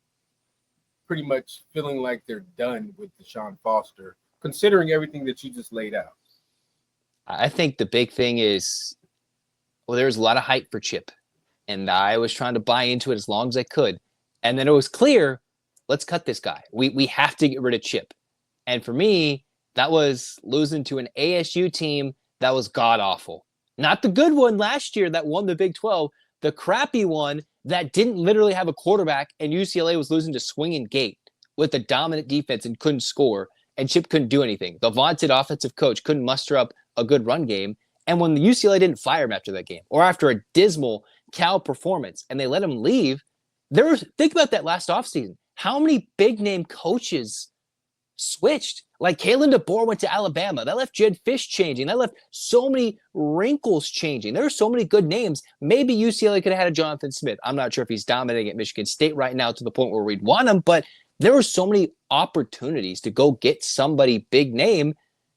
pretty much feeling like they're done with DeShaun Foster, considering everything that you just laid out? I think the big thing is, there's a lot of hype for Chip, and I was trying to buy into it as long as I could. And then it was clear, let's cut this guy. We have to get rid of Chip. And for me, that was losing to an ASU team that was god-awful. Not the good one last year that won the Big 12, the crappy one that didn't literally have a quarterback, and UCLA was losing to Swinging Gate with a dominant defense and couldn't score, and Chip couldn't do anything. The vaunted offensive coach couldn't muster up a good run game, and when the UCLA didn't fire him after that game, or after a dismal Cal performance, and they let him leave, think about that last offseason. How many big-name coaches switched? Like Kalen DeBoer went to Alabama. That left Jed Fish changing. That left so many wrinkles changing. There are so many good names. Maybe UCLA could have had a Jonathan Smith. I'm not sure if he's dominating at Michigan State right now to the point where we'd want him, but there were so many opportunities to go get somebody big name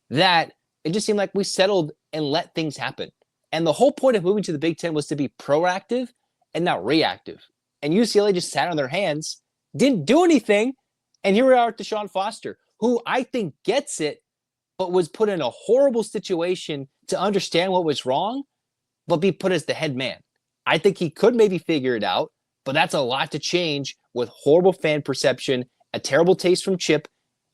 that it just seemed like we settled and let things happen. And the whole point of moving to the Big Ten was to be proactive and not reactive. And UCLA just sat on their hands, didn't do anything, and here we are with DeShaun Foster, who I think gets it, but was put in a horrible situation to understand what was wrong, but be put as the head man. I think he could maybe figure it out, but that's a lot to change with horrible fan perception, a terrible taste from Chip,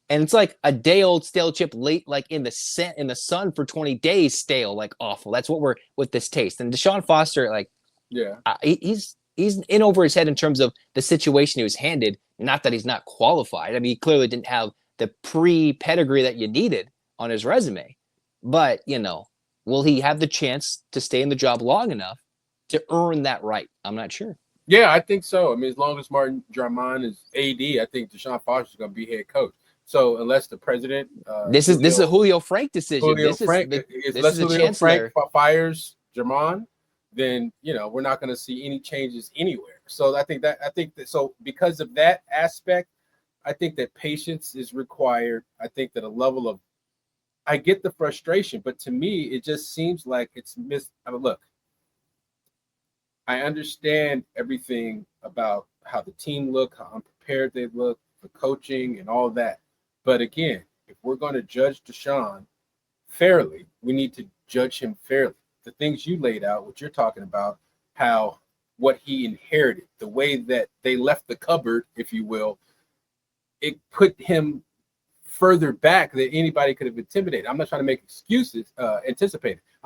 and it's like a day-old stale chip late, like in the sun for 20 days stale, like awful. That's what we're with this taste. And DeShaun Foster, like, yeah, he's in over his head in terms of the situation he was handed. Not that he's not qualified. I mean, he clearly didn't have the pre-pedigree that you needed on his resume. But, will he have the chance to stay in the job long enough to earn that right? I'm not sure. Yeah, I think so. I mean, as long as Martin Jarmon is AD, I think DeShaun Foster is going to be head coach. So unless the president, this is a Julio Frank decision. Unless Julio Frank fires Jarmon, then we're not going to see any changes anywhere. So I think that so because of that aspect, I think that patience is required. I think that a level of, I get the frustration, but to me, it just seems like it's missed. I mean, look, I understand everything about how the team look, how unprepared they look, the coaching and all that. But again, if we're going to judge DeShaun fairly, we need to judge him fairly. The things you laid out, what you're talking about, what he inherited, the way that they left the cupboard, if you will, it put him further back than anybody could have anticipated. I'm not trying to make excuses, I'm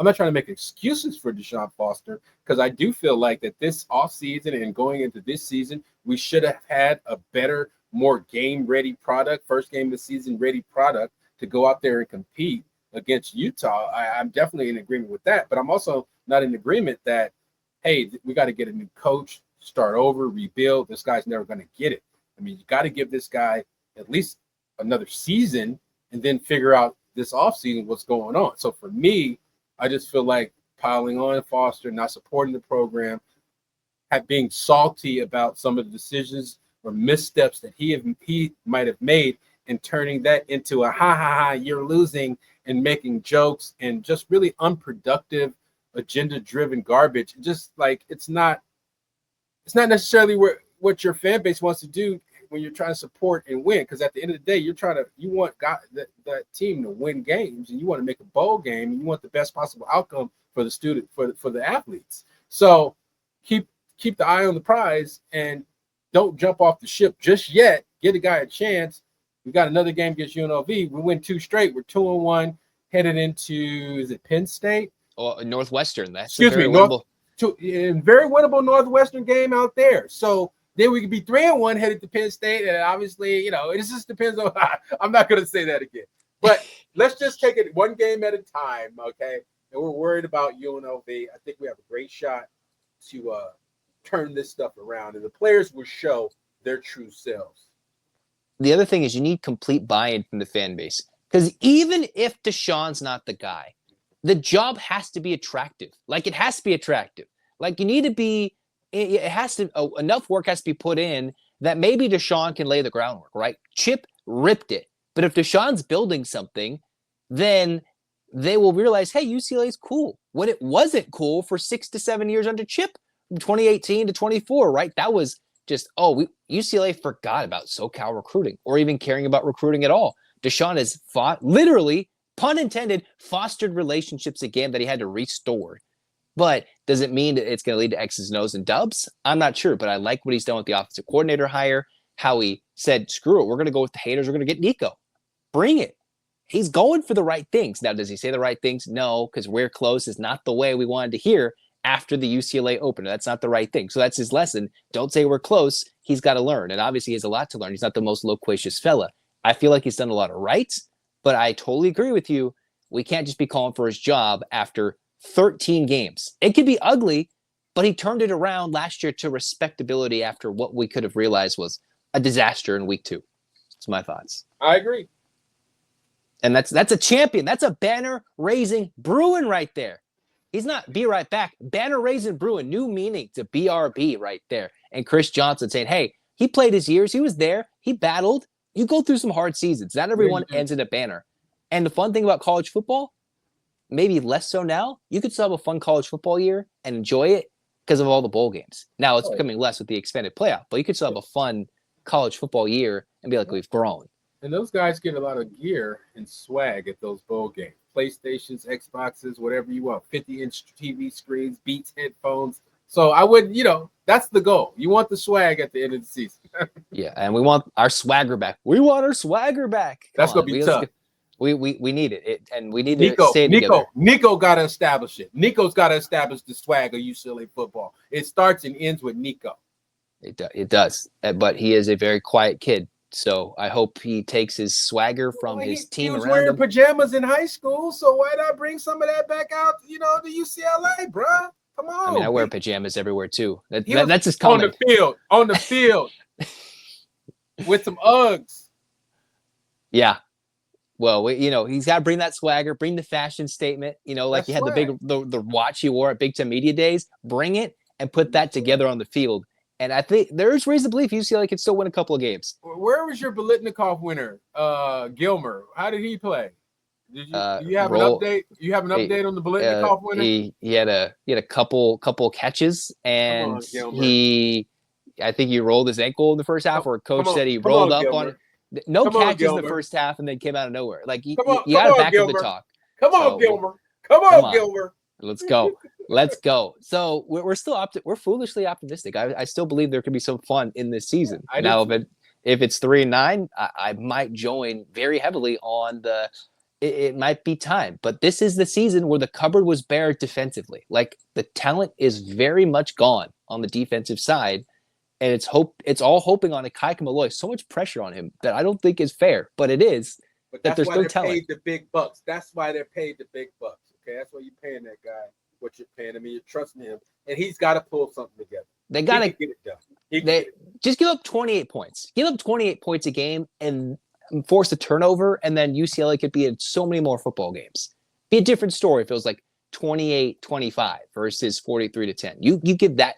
not trying to make excuses for DeShaun Foster, because I do feel like that this offseason and going into this season, we should have had a better, more game-ready product, first game of the season ready product to go out there and compete against Utah. I'm definitely in agreement with that, but I'm also not in agreement that, hey, we got to get a new coach, start over, rebuild. This guy's never going to get it. I mean, you got to give this guy at least another season and then figure out this offseason what's going on. So for me, I just feel like piling on Foster, not supporting the program, being salty about some of the decisions or missteps that he might have made, and turning that into a ha, you're losing, and making jokes and just really unproductive, agenda-driven garbage. Just like it's not necessarily what your fan base wants to do when you're trying to support and win. Because at the end of the day, you want that team to win games, and you want to make a bowl game, and you want the best possible outcome for the student, for the athletes. So keep the eye on the prize and don't jump off the ship just yet. Get a guy a chance. We got another game against UNLV. We win 2 straight. We're 2-1 headed into, is it Penn State? Oh, Northwestern. That's very winnable Northwestern game out there. So then we could be 3-1 headed to Penn State, and obviously, it just depends on. I'm not going to say that again, but let's just take it one game at a time, okay? And we're worried about UNLV. I think we have a great shot to turn this stuff around, and the players will show their true selves. The other thing is you need complete buy-in from the fan base, because even if DeShaun's not the guy, the job has to be attractive. Like, it has to be attractive. Like, you need to be. It has to, enough work has to be put in that maybe DeShaun can lay the groundwork, right? Chip ripped it. But if DeShaun's building something, then they will realize, hey, UCLA is cool. When it wasn't cool for 6 to 7 years under Chip, from 2018 to 24, right? That was just, UCLA forgot about SoCal recruiting or even caring about recruiting at all. DeShaun has literally, pun intended, fostered relationships again that he had to restore. But does it mean that it's going to lead to X's and O's and dubs? I'm not sure, but I like what he's done with the offensive coordinator hire, how he said, screw it, we're going to go with the haters, we're going to get Nico. Bring it. He's going for the right things. Now, does he say the right things? No, because we're close is not the way we wanted to hear after the UCLA opener. That's not the right thing. So that's his lesson. Don't say we're close. He's got to learn. And obviously he has a lot to learn. He's not the most loquacious fella. I feel like he's done a lot of right, but I totally agree with you. We can't just be calling for his job after 13 games. It could be ugly, but he turned it around last year to respectability after what we could have realized was a disaster in week 2. That's my thoughts. I agree. And that's a champion. That's a banner-raising Bruin right there. He's not be right back. Banner-raising Bruin, new meaning to BRB right there. And Kris Johnson saying, hey, he played his years. He was there. He battled. You go through some hard seasons. Not everyone ends in a banner. And the fun thing about college football, maybe less so now, you could still have a fun college football year and enjoy it because of all the bowl games. Now it's becoming less with the expanded playoff, but you could still have a fun college football year and be like, we've grown. And those guys get a lot of gear and swag at those bowl games. PlayStations, Xboxes, whatever you want, 50-inch TV screens, Beats headphones. So I would, that's the goal. You want the swag at the end of the season. Yeah, and we want our swagger back. We want our swagger back. That's going to be tough. We need it. And we need to stay together. Nico got to establish it. Nico's got to establish the swag of UCLA football. It starts and ends with Nico. It does. But he is a very quiet kid. So I hope he takes his swagger from his team around him. He was wearing pajamas in high school, so why not bring some of that back out, to UCLA, bro? Come on. I mean, I wear pajamas everywhere too. That's just common. On the field, with some Uggs. Yeah. Well, he's got to bring that swagger, bring the fashion statement. Like you had the watch you wore at Big Ten Media Days. Bring it and put that together on the field. And I think there's reason to believe UCLA can still win a couple of games. Where was your Biletnikoff winner, Gilmer? How did he play? Do you have an update? You have an update on the Biletnikoff winner? He had a couple catches, and I think he rolled his ankle in the first half, or coach said he rolled up on it. No catches in the first half, and then came out of nowhere. Like you got to back up the talk. Come on, Gilmer. Come on, Gilmer. Let's go. Let's go. So we're still we're foolishly optimistic. I still believe there could be some fun in this season. Now, if it's 3-9, I might join very heavily on it might be time. But this is the season where the cupboard was bare defensively. Like the talent is very much gone on the defensive side. And it's all hoping on Akaika Malloy. So much pressure on him that I don't think is fair, but it is. But that's why they're paid the big bucks. That's why they're paid the big bucks. Okay, that's why you're paying that guy what you're paying him. You're trusting him, and he's got to pull something together. They got to get it done. Just give up 28 points. Give up 28 points a game and force a turnover, and then UCLA could be in so many more football games. Be a different story if it was like 28-25 versus 43-10. You give that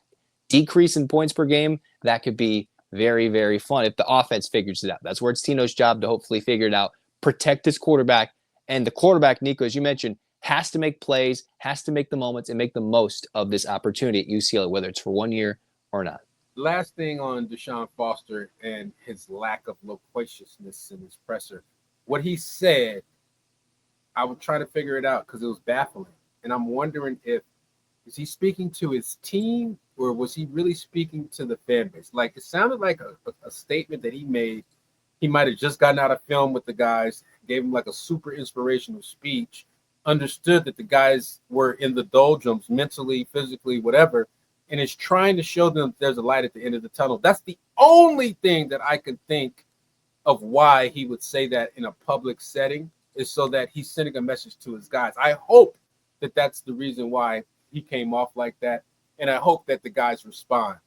decrease in points per game, that could be very, very fun if the offense figures it out. That's where it's Tino's job to hopefully figure it out. Protect his quarterback. And the quarterback, Nico, as you mentioned, has to make plays, has to make the moments, and make the most of this opportunity at UCLA, whether it's for 1 year or not. Last thing on DeShaun Foster and his lack of loquaciousness in his presser. What he said, I was trying to figure it out because it was baffling. And I'm wondering is he speaking to his team, or was he really speaking to the fan base? Like, it sounded like a statement that he made. He might have just gotten out of film with the guys, gave him like a super inspirational speech, understood that the guys were in the doldrums mentally, physically, whatever, and is trying to show them there's a light at the end of the tunnel. That's the only thing that I can think of why he would say that in a public setting, is so that he's sending a message to his guys. I hope that that's the reason why he came off like that, and I hope that the guys respond.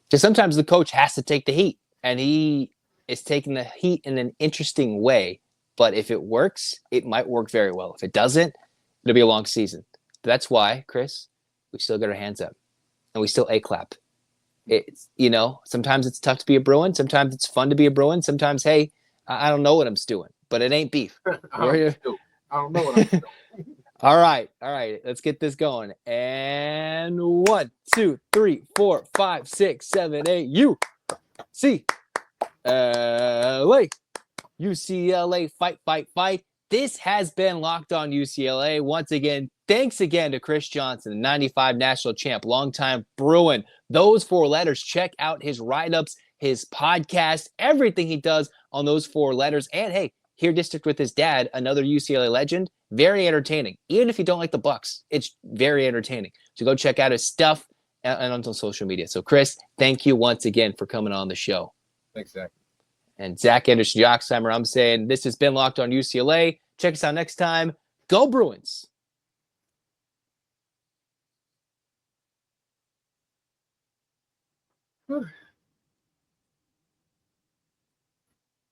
Because sometimes the coach has to take the heat, and he is taking the heat in an interesting way. But if it works, it might work very well. If it doesn't, it'll be a long season. That's why, Chris, we still got our hands up, and we still A-clap. It's, sometimes it's tough to be a Bruin. Sometimes it's fun to be a Bruin. Sometimes, hey, I don't know what I'm stewing, but it ain't beef. I don't know what I'm doing. All right. Let's get this going. And 1, 2, 3, 4, 5, 6, 7, 8. UCLA. UCLA, fight. This has been Locked On UCLA. Once again, thanks again to Kris Johnson, 95 national champ, longtime Bruin. Those 4 letters, check out his write-ups, his podcast, everything he does on those 4 letters. And hey, here district with his dad, another UCLA legend. Very entertaining. Even if you don't like the Bucks, it's very entertaining. So go check out his stuff and on social media. So Chris, thank you once again for coming on the show. Thanks, Zach. And Zach Anderson-Yoxsimer, I'm saying this has been Locked On UCLA. Check us out next time. Go Bruins. Whew.